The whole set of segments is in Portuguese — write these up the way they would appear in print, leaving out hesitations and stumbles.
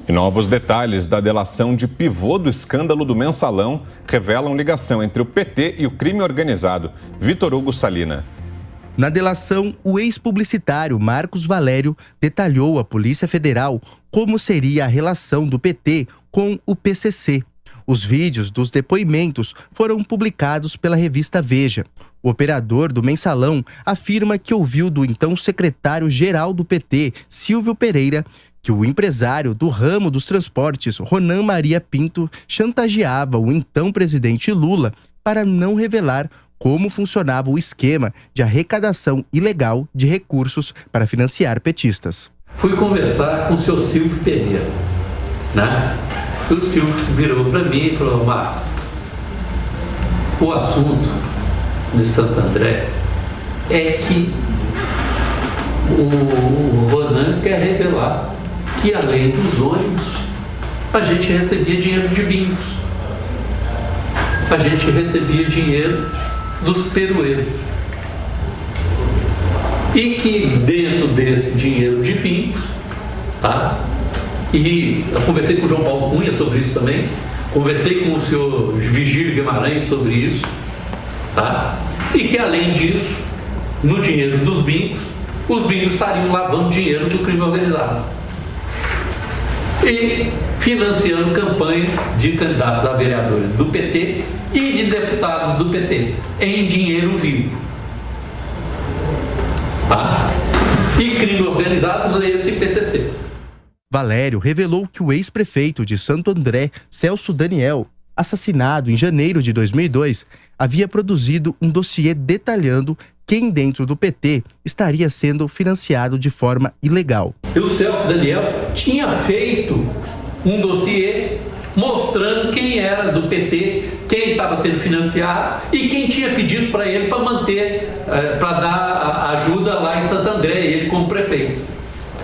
E novos detalhes da delação de pivô do escândalo do Mensalão revelam ligação entre o PT e o crime organizado. Vitor Hugo Salina. Na delação, o ex-publicitário Marcos Valério detalhou à Polícia Federal como seria a relação do PT com o PCC. Os vídeos dos depoimentos foram publicados pela revista Veja. O operador do Mensalão afirma que ouviu do então secretário-geral do PT, Silvio Pereira, que o empresário do ramo dos transportes, Ronan Maria Pinto, chantageava o então presidente Lula para não revelar como funcionava o esquema de arrecadação ilegal de recursos para financiar petistas. Fui conversar com o seu Silvio Pereira, né? E o Silvio virou para mim e falou: Marco, o assunto de Santo André é que o Ronan quer revelar que, além dos ônibus, a gente recebia dinheiro de bingos, a gente recebia dinheiro dos perueiros, e que dentro desse dinheiro de bingos, tá? E eu conversei com o João Paulo Cunha sobre isso também, conversei com o senhor Vigílio Guimarães sobre isso, tá? E que, além disso, no dinheiro dos bingos, os bingos estariam lavando dinheiro do crime organizado e financiando campanha de candidatos a vereadores do PT e de deputados do PT em dinheiro vivo, tá? E crime organizado é esse PCC. Valério revelou que o ex-prefeito de Santo André, Celso Daniel, assassinado em janeiro de 2002, havia produzido um dossiê detalhando quem dentro do PT estaria sendo financiado de forma ilegal. O Celso Daniel tinha feito um dossiê mostrando quem era do PT, quem estava sendo financiado e quem tinha pedido para ele para manter, para dar ajuda lá em Santo André, ele como prefeito.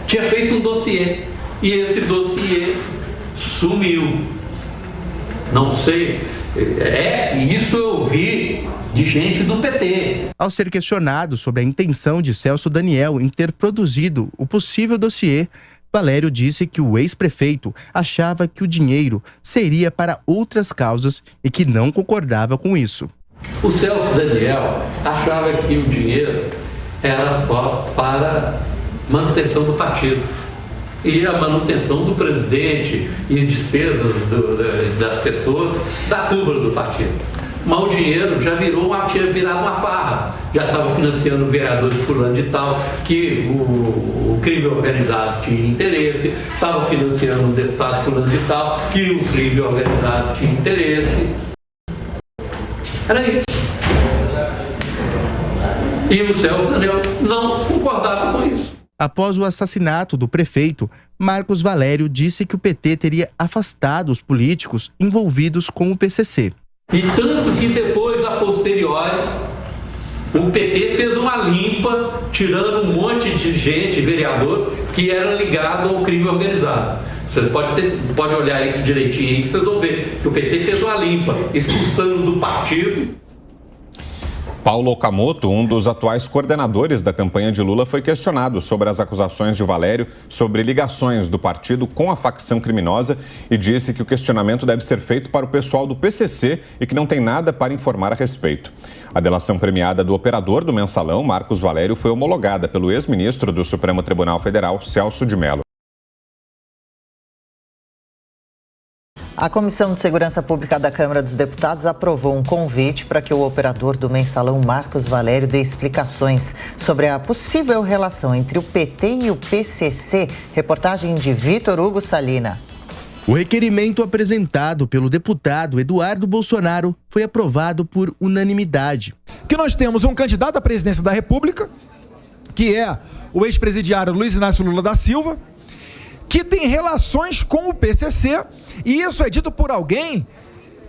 Tinha feito um dossiê e esse dossiê sumiu. Não sei, isso eu vi de gente do PT. Ao ser questionado sobre a intenção de Celso Daniel em ter produzido o possível dossiê, Valério disse que o ex-prefeito achava que o dinheiro seria para outras causas e que não concordava com isso. O Celso Daniel achava que o dinheiro era só para manutenção do partido e a manutenção do presidente e despesas das pessoas da cúpula do partido. Mas o dinheiro já tinha virado uma farra, já estava financiando o vereador de fulano de tal, que o crime organizado tinha interesse, estava financiando o deputado fulano de tal, que o crime organizado tinha interesse. Era isso. E o Celso Daniel não concordava com isso. Após o assassinato do prefeito, Marcos Valério disse que o PT teria afastado os políticos envolvidos com o PCC. E tanto que depois, a posteriori, o PT fez uma limpa, tirando um monte de gente, vereador, que era ligado ao crime organizado. Vocês podem olhar isso direitinho aí, que vocês vão ver que o PT fez uma limpa, expulsando do partido. Paulo Okamoto, um dos atuais coordenadores da campanha de Lula, foi questionado sobre as acusações de Valério sobre ligações do partido com a facção criminosa e disse que o questionamento deve ser feito para o pessoal do PCC e que não tem nada para informar a respeito. A delação premiada do operador do Mensalão, Marcos Valério, foi homologada pelo ex-ministro do Supremo Tribunal Federal, Celso de Mello. A Comissão de Segurança Pública da Câmara dos Deputados aprovou um convite para que o operador do Mensalão, Marcos Valério, dê explicações sobre a possível relação entre o PT e o PCC. Reportagem de Vitor Hugo Salina. O requerimento apresentado pelo deputado Eduardo Bolsonaro foi aprovado por unanimidade. Que nós temos um candidato à presidência da República, que é o ex-presidiário Luiz Inácio Lula da Silva, que tem relações com o PCC, e isso é dito por alguém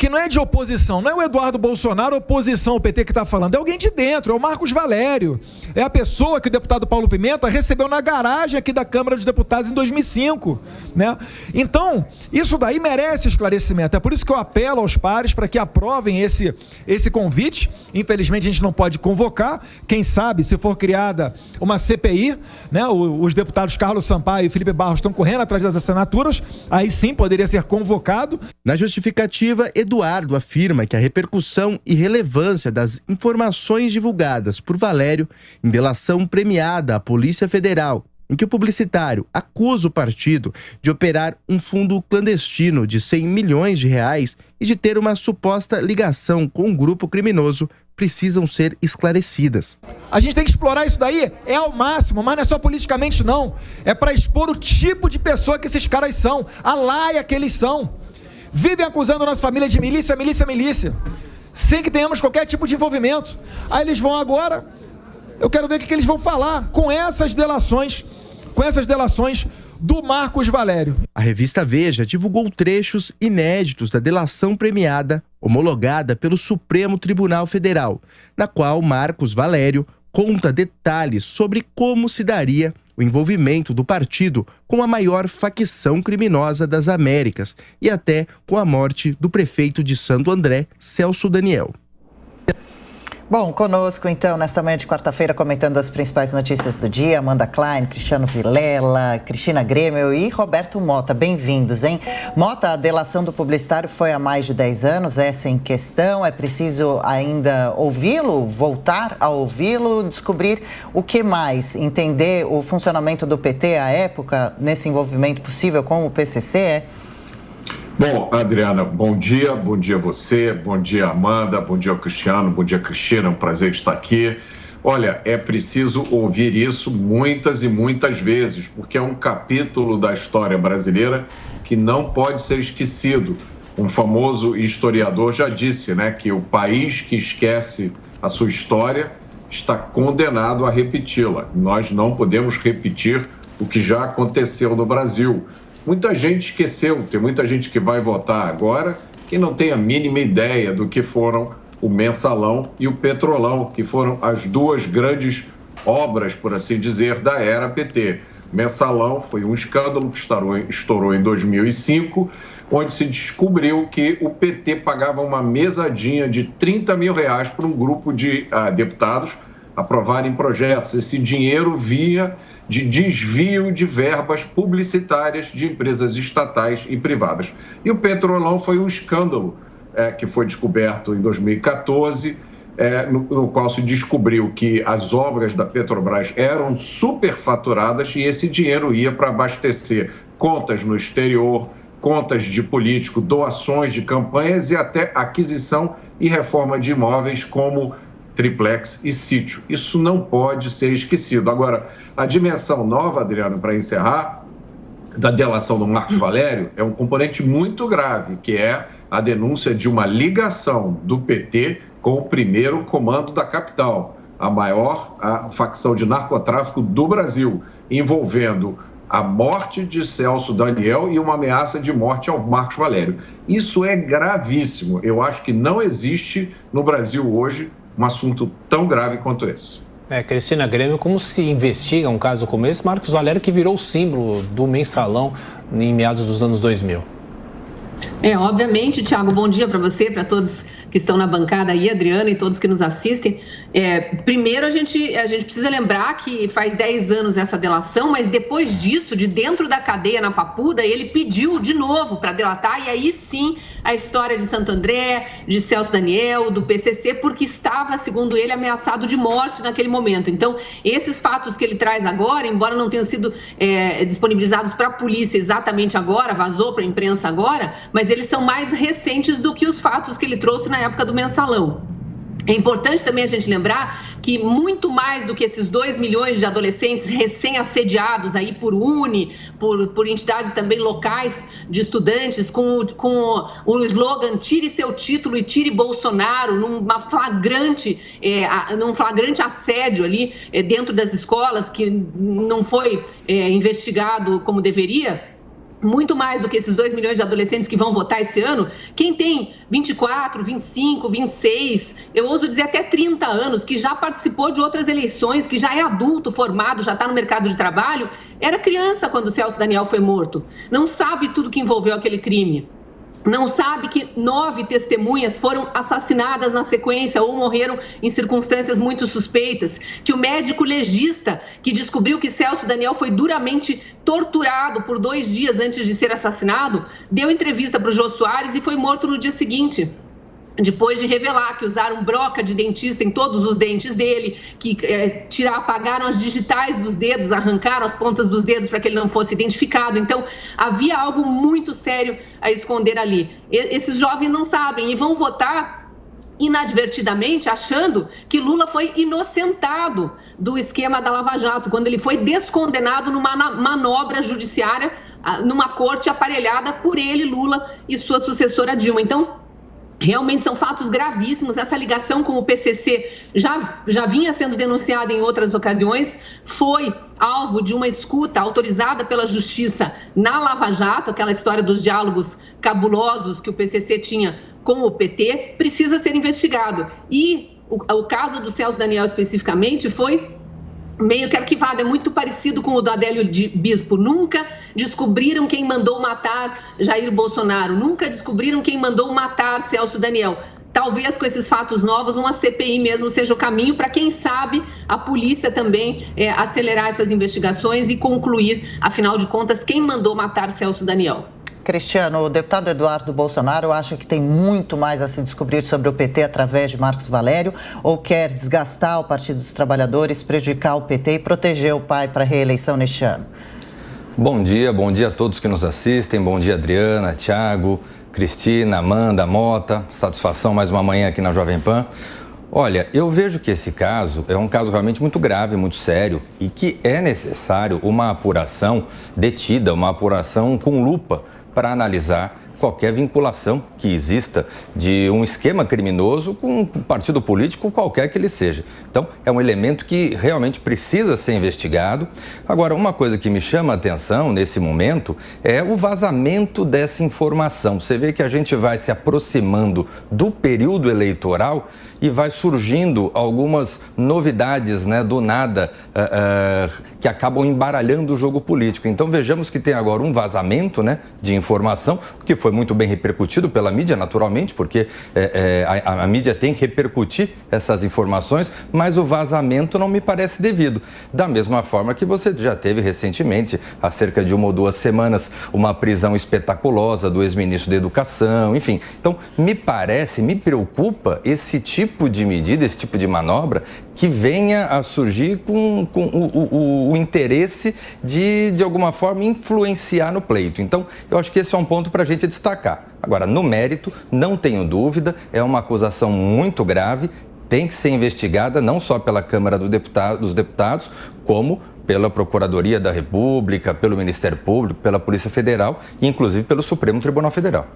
que não é de oposição, não é o Eduardo Bolsonaro, oposição ao PT que está falando, é alguém de dentro, é o Marcos Valério, é a pessoa que o deputado Paulo Pimenta recebeu na garagem aqui da Câmara dos Deputados em 2005, né? Então, isso daí merece esclarecimento, é por isso que eu apelo aos pares para que aprovem esse convite. Infelizmente a gente não pode convocar, quem sabe se for criada uma CPI, né? Os deputados Carlos Sampaio e Felipe Barros estão correndo atrás das assinaturas, aí sim poderia ser convocado. Na justificativa, Eduardo afirma que a repercussão e relevância das informações divulgadas por Valério em delação premiada à Polícia Federal, em que o publicitário acusa o partido de operar um fundo clandestino de 100 milhões de reais e de ter uma suposta ligação com um grupo criminoso, precisam ser esclarecidas. A gente tem que explorar isso daí, é ao máximo, mas não é só politicamente não, é para expor o tipo de pessoa que esses caras são, a laia que eles são. Vivem acusando a nossa família de milícia, sem que tenhamos qualquer tipo de envolvimento. Aí eles vão agora, eu quero ver o que eles vão falar com essas delações do Marcos Valério. A revista Veja divulgou trechos inéditos da delação premiada, homologada pelo Supremo Tribunal Federal, na qual Marcos Valério conta detalhes sobre como se daria o envolvimento do partido com a maior facção criminosa das Américas e até com a morte do prefeito de Santo André, Celso Daniel. Bom, conosco então, nesta manhã de quarta-feira, comentando as principais notícias do dia, Amanda Klein, Cristiano Vilela, Cristina Grêmio e Roberto Mota. Bem-vindos, hein? Mota, a delação do publicitário foi há mais de 10 anos, essa em questão. É preciso ainda ouvi-lo, voltar a ouvi-lo, descobrir o que mais, entender o funcionamento do PT à época, nesse envolvimento possível com o PCC, Bom, Adriana, bom dia a você, bom dia Amanda, bom dia Cristiano, bom dia Cristina, é um prazer estar aqui. Olha, é preciso ouvir isso muitas e muitas vezes, porque é um capítulo da história brasileira que não pode ser esquecido. Um famoso historiador já disse, né, que o país que esquece a sua história está condenado a repeti-la. Nós não podemos repetir o que já aconteceu no Brasil. Muita gente esqueceu, tem muita gente que vai votar agora que não tem a mínima ideia do que foram o Mensalão e o Petrolão, que foram as duas grandes obras, por assim dizer, da era PT. Mensalão foi um escândalo que estourou em 2005, onde se descobriu que o PT pagava uma mesadinha de 30 mil reais para um grupo de deputados aprovarem projetos. Esse dinheiro vinha de desvio de verbas publicitárias de empresas estatais e privadas. E o Petrolão foi um escândalo que foi descoberto em 2014, no qual se descobriu que as obras da Petrobras eram superfaturadas e esse dinheiro ia para abastecer contas no exterior, contas de político, doações de campanhas e até aquisição e reforma de imóveis como triplex e sítio. Isso não pode ser esquecido. Agora, a dimensão nova, Adriano, para encerrar, da delação do Marcos Valério é um componente muito grave, que é a denúncia de uma ligação do PT com o primeiro comando da capital, a maior facção de narcotráfico do Brasil, envolvendo a morte de Celso Daniel e uma ameaça de morte ao Marcos Valério. Isso é gravíssimo. Eu acho que não existe no Brasil hoje um assunto tão grave quanto esse. Cristina Grêmio, como se investiga um caso como esse? Marcos Valério, que virou o símbolo do Mensalão em meados dos anos 2000. Obviamente, Thiago, bom dia para você, para todos que estão na bancada aí, Adriana e todos que nos assistem. Primeiro, a gente precisa lembrar que faz 10 anos essa delação, mas depois disso, de dentro da cadeia na Papuda, ele pediu de novo para delatar, e aí sim a história de Santo André, de Celso Daniel, do PCC, porque estava, segundo ele, ameaçado de morte naquele momento. Então, esses fatos que ele traz agora, embora não tenham sido disponibilizados para a polícia exatamente agora, vazou para a imprensa agora, mas eles são mais recentes do que os fatos que ele trouxe na época do Mensalão. É importante também a gente lembrar que muito mais do que esses 2 milhões de adolescentes recém-assediados aí por UNE, por entidades também locais de estudantes, com o slogan "Tire seu título e tire Bolsonaro", num flagrante assédio ali dentro das escolas, que não foi investigado como deveria. muito mais do que esses 2 milhões de adolescentes que vão votar esse ano, quem tem 24, 25, 26, eu ouso dizer até 30 anos, que já participou de outras eleições, que já é adulto, formado, já está no mercado de trabalho, era criança quando o Celso Daniel foi morto. Não sabe tudo que envolveu aquele crime. Não sabe que 9 testemunhas foram assassinadas na sequência ou morreram em circunstâncias muito suspeitas, que o médico legista que descobriu que Celso Daniel foi duramente torturado por 2 dias antes de ser assassinado, deu entrevista para o Jô Soares e foi morto no dia seguinte. Depois de revelar que usaram broca de dentista em todos os dentes dele, que apagaram as digitais dos dedos, arrancaram as pontas dos dedos para que ele não fosse identificado. Então, havia algo muito sério a esconder ali. Esses jovens não sabem e vão votar inadvertidamente, achando que Lula foi inocentado do esquema da Lava Jato, quando ele foi descondenado numa manobra judiciária, numa corte aparelhada por ele, Lula, e sua sucessora Dilma. Então, realmente são fatos gravíssimos. Essa ligação com o PCC já vinha sendo denunciada em outras ocasiões, foi alvo de uma escuta autorizada pela Justiça na Lava Jato, aquela história dos diálogos cabulosos que o PCC tinha com o PT, precisa ser investigado. E o caso do Celso Daniel especificamente foi meio que arquivado, é muito parecido com o do Adélio Bispo. Nunca descobriram quem mandou matar Jair Bolsonaro, nunca descobriram quem mandou matar Celso Daniel. Talvez com esses fatos novos, uma CPI mesmo seja o caminho para, quem sabe, a polícia também acelerar essas investigações e concluir, afinal de contas, quem mandou matar Celso Daniel. Cristiano, o deputado Eduardo Bolsonaro acha que tem muito mais a se descobrir sobre o PT através de Marcos Valério ou quer desgastar o Partido dos Trabalhadores, prejudicar o PT e proteger o pai para a reeleição neste ano? Bom dia a todos que nos assistem. Bom dia, Adriana, Thiago, Cristina, Amanda, Mota. Satisfação mais uma manhã aqui na Jovem Pan. Olha, eu vejo que esse caso é um caso realmente muito grave, muito sério e que é necessário uma apuração detida, uma apuração com lupa para analisar qualquer vinculação que exista de um esquema criminoso com um partido político qualquer que ele seja. Então, é um elemento que realmente precisa ser investigado. Agora, uma coisa que me chama a atenção nesse momento é o vazamento dessa informação. Você vê que a gente vai se aproximando do período eleitoral e vai surgindo algumas novidades, né, do nada, que acabam embaralhando o jogo político. Então, vejamos que tem agora um vazamento, né, de informação, que foi muito bem repercutido pela mídia, naturalmente, porque a mídia tem que repercutir essas informações, mas o vazamento não me parece devido. Da mesma forma que você já teve recentemente, há cerca de 1 ou 2 semanas, uma prisão espetaculosa do ex-ministro da Educação, enfim. Então, me preocupa esse tipo de medida, esse tipo de manobra que venha a surgir com o interesse de alguma forma, influenciar no pleito. Então, eu acho que esse é um ponto para a gente destacar. Agora, no mérito, não tenho dúvida, é uma acusação muito grave, tem que ser investigada não só pela Câmara dos Deputados, como pela Procuradoria da República, pelo Ministério Público, pela Polícia Federal e, inclusive, pelo Supremo Tribunal Federal.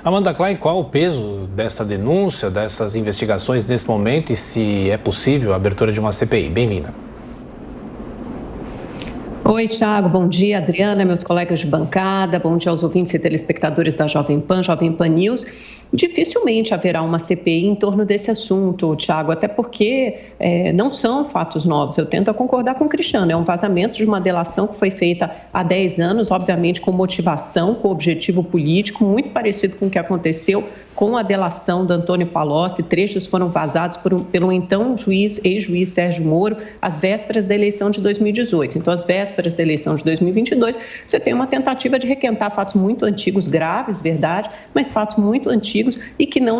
Amanda Klein, qual o peso dessa denúncia, dessas investigações nesse momento e se é possível a abertura de uma CPI? Bem-vinda. Oi, Thiago, bom dia, Adriana, meus colegas de bancada, bom dia aos ouvintes e telespectadores da Jovem Pan News. Dificilmente haverá uma CPI em torno desse assunto, Thiago, até porque não são fatos novos. Eu tento concordar com o Cristiano, é um vazamento de uma delação que foi feita há 10 anos, obviamente com motivação, com objetivo político, muito parecido com o que aconteceu com a delação do Antônio Palocci. Trechos foram vazados pelo então ex-juiz Sérgio Moro, às vésperas da eleição de 2018. Então, às vésperas da eleição de 2022, você tem uma tentativa de requentar fatos muito antigos, graves, verdade, mas fatos muito antigos e que não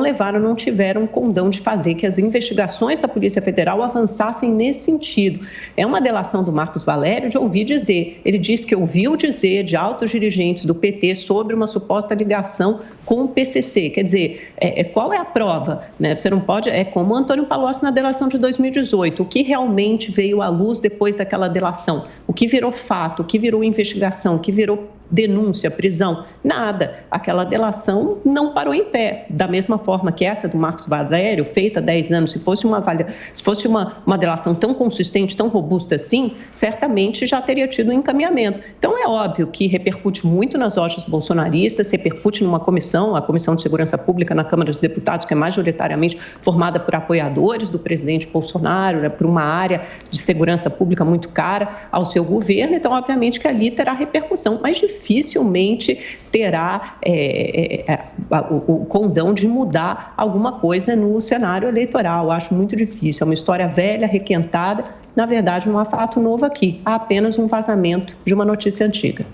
tiveram condão de fazer que as investigações da Polícia Federal avançassem nesse sentido. É uma delação do Marcos Valério de ouvir dizer. Ele diz que ouviu dizer de altos dirigentes do PT sobre uma suposta ligação com o PCC. Quer dizer, qual é a prova? Né? Você não pode... É como o Antônio Palocci na delação de 2018. O que realmente veio à luz depois daquela delação? O que virou fato? O que virou investigação? O que virou denúncia, prisão, nada. Aquela delação não parou em pé. Da mesma forma que essa do Marcos Valério, feita há 10 anos, se fosse uma delação tão consistente, tão robusta assim, certamente já teria tido um encaminhamento. Então, é óbvio que repercute muito nas hostes bolsonaristas, repercute numa comissão, a Comissão de Segurança Pública na Câmara dos Deputados, que é majoritariamente formada por apoiadores do presidente Bolsonaro, né, por uma área de segurança pública muito cara ao seu governo. Então, obviamente que ali terá repercussão, mas dificilmente terá o condão de mudar alguma coisa no cenário eleitoral. Acho muito difícil. É uma história velha, requentada. Na verdade, não há fato novo aqui. Há apenas um vazamento de uma notícia antiga.